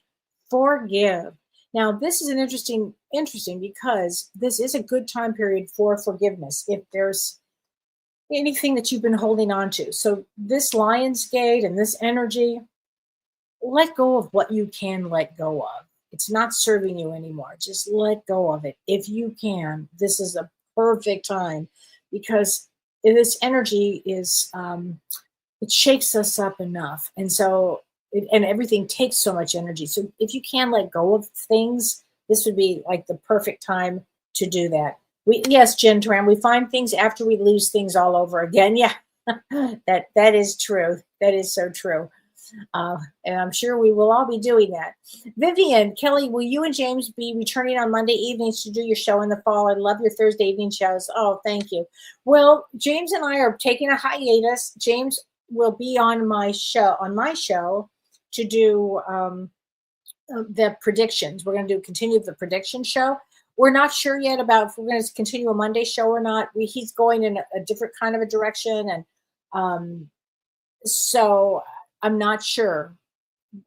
Forgive. Now, this is an interesting because this is a good time period for forgiveness. If there's anything that you've been holding on to. So this Lion's Gate and this energy, let go of what you can let go of. It's not serving you anymore. Just let go of it. If you can, this is a perfect time because this energy is, it shakes us up enough. And so, and everything takes so much energy. So if you can let go of things, this would be like the perfect time to do that. Yes, Jen Tran, we find things after we lose things all over again. Yeah, that is true. That is so true. And I'm sure we will all be doing that. Vivian, Kelly, will you and James be returning on Monday evenings to do your show in the fall? I love your Thursday evening shows. Oh, thank you. Well, James and I are taking a hiatus. James will be on my show to do the predictions. We're going to continue the prediction show. We're not sure yet about if we're going to continue a Monday show or not. He's going in a different kind of a direction. And so I'm not sure.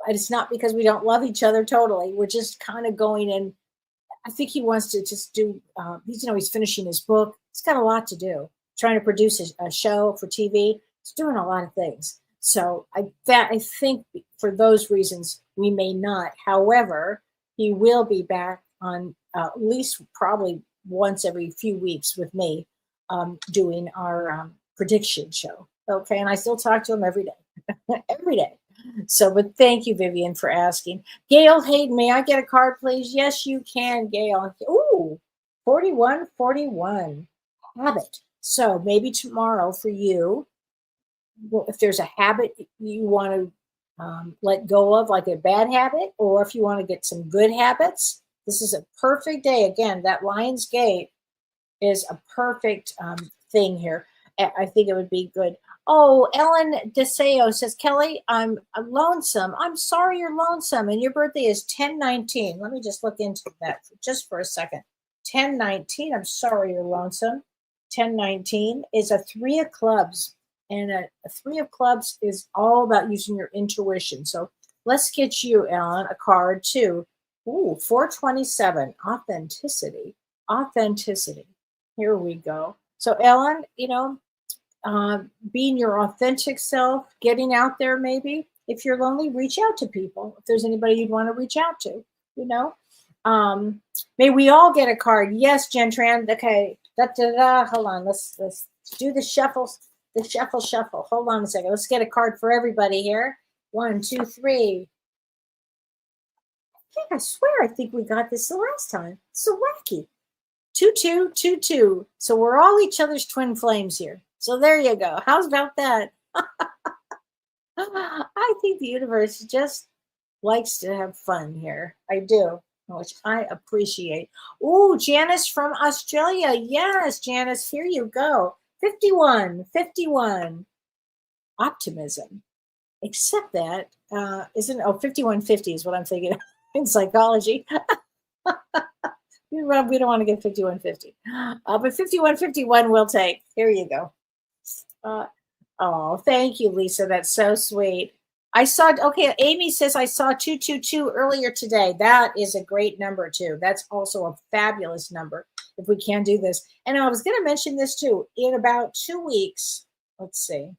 It's not because we don't love each other totally. We're just kind of going in. I think he wants to just do, he's finishing his book. He's got a lot to do, trying to produce a show for TV. He's doing a lot of things. So I think for those reasons, we may not. However, he will be back on at least probably once every few weeks with me doing our prediction show. Okay. And I still talk to him every day. Every day. So, but thank you, Vivian, for asking. Gail Hayden, may I get a card, please? Yes, you can, Gail. Ooh, 4141. Habit. So maybe tomorrow for you, well, if there's a habit you want to let go of, like a bad habit, or if you want to get some good habits, this is a perfect day. Again, that Lion's Gate is a perfect thing here. I think it would be good. Oh, Ellen DeSeo says, Kellee, I'm lonesome. I'm sorry you're lonesome. And your birthday is 10/19. Let me just look into that just for a second. 10/19. I'm sorry you're lonesome. 10/19 is a 3 of clubs. And a 3 of clubs is all about using your intuition. So let's get you, Ellen, a card too. Ooh, 427. Authenticity. Authenticity. Here we go. So, Ellen, being your authentic self, getting out there maybe. If you're lonely, reach out to people. If there's anybody you'd want to reach out to, May we all get a card. Yes, Gentran. Okay. Hold on. Let's do the shuffles. The shuffle. Hold on a second. Let's get a card for everybody here. 1, 2, 3. I swear I think we got this the last time. So wacky. 2, 2, 2, 2. So we're all each other's twin flames here. So there you go. How's about that? I think the universe just likes to have fun here. I do, which I appreciate. Oh, Janice from Australia. Yes, Janice, here you go. 51. Optimism. Except that, 5150 is what I'm thinking in psychology. We don't want to get 5150. But 5151 we'll take. Here you go. Oh, thank you, Lisa. That's so sweet. Amy says I saw 222 earlier today. That is a great number too. That's also a fabulous number if we can do this. And I was going to mention this too. In about 2 weeks, let's see.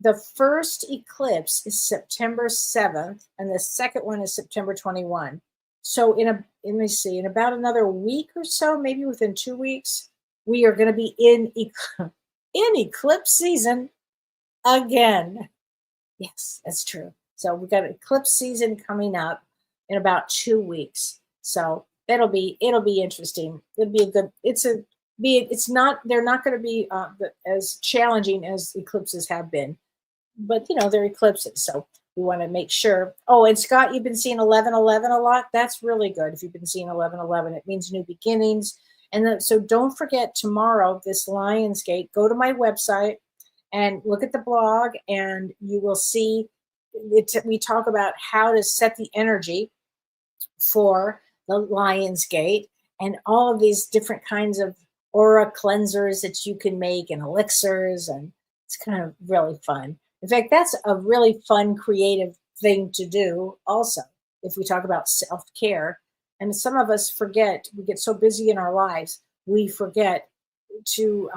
The first eclipse is September 7th, and the second one is September 21. So let me see, in about another week or so, maybe within 2 weeks, we are going to be in eclipse season again. Yes, that's true. So we've got eclipse season coming up in about 2 weeks. So it'll be interesting. It'll be they're not going to be as challenging as eclipses have been, but they're eclipses. So we want to make sure. Oh, and Scott, you've been seeing 1111 a lot. That's really good. If you've been seeing 1111, it means new beginnings. And so don't forget tomorrow, this Lion's Gate, go to my website and look at the blog, and you will see we talk about how to set the energy for the Lion's Gate and all of these different kinds of aura cleansers that you can make and elixirs, and it's kind of really fun. In fact, that's a really fun, creative thing to do also, if we talk about self-care. And some of us forget, we get so busy in our lives, we forget to,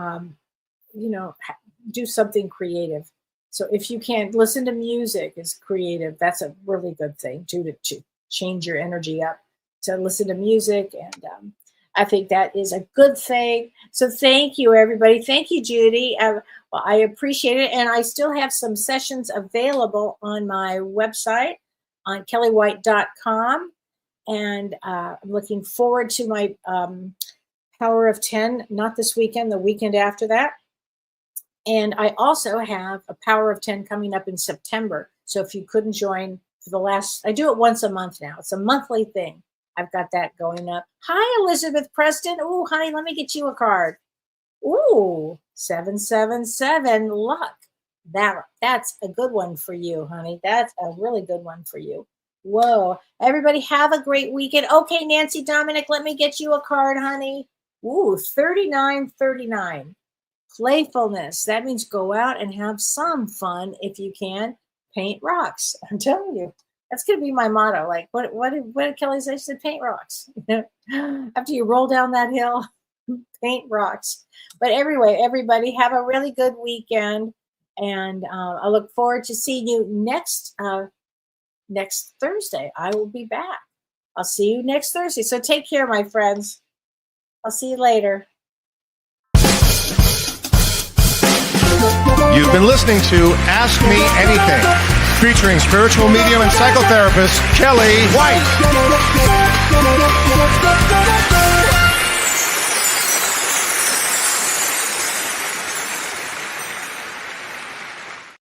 do something creative. So if you can listen to music is creative, that's a really good thing too, to change your energy up, to listen to music. And I think that is a good thing. So thank you, everybody. Thank you, Judy. Well, I appreciate it. And I still have some sessions available on my website on kelleewhite.com. And I'm looking forward to my Power of 10, not this weekend, the weekend after that. And I also have a Power of 10 coming up in September. So if you couldn't join for I do it once a month now. It's a monthly thing. I've got that going up. Hi, Elizabeth Preston. Oh, honey, let me get you a card. Ooh, 777 luck. That's a good one for you, honey. That's a really good one for you. Whoa. Everybody have a great weekend. Okay, Nancy Dominic, let me get you a card, honey. Ooh, 3939. Playfulness. That means go out and have some fun if you can. Paint rocks. I'm telling you. That's going to be my motto. Like, what did Kellee say? She said, paint rocks. After you roll down that hill, paint rocks. But anyway, everybody have a really good weekend. And I look forward to seeing you next Thursday. I will be back. I'll see you next Thursday. So take care, my friends. I'll see you later. You've been listening to Ask Me Anything. featuring spiritual medium and psychotherapist Kellee White.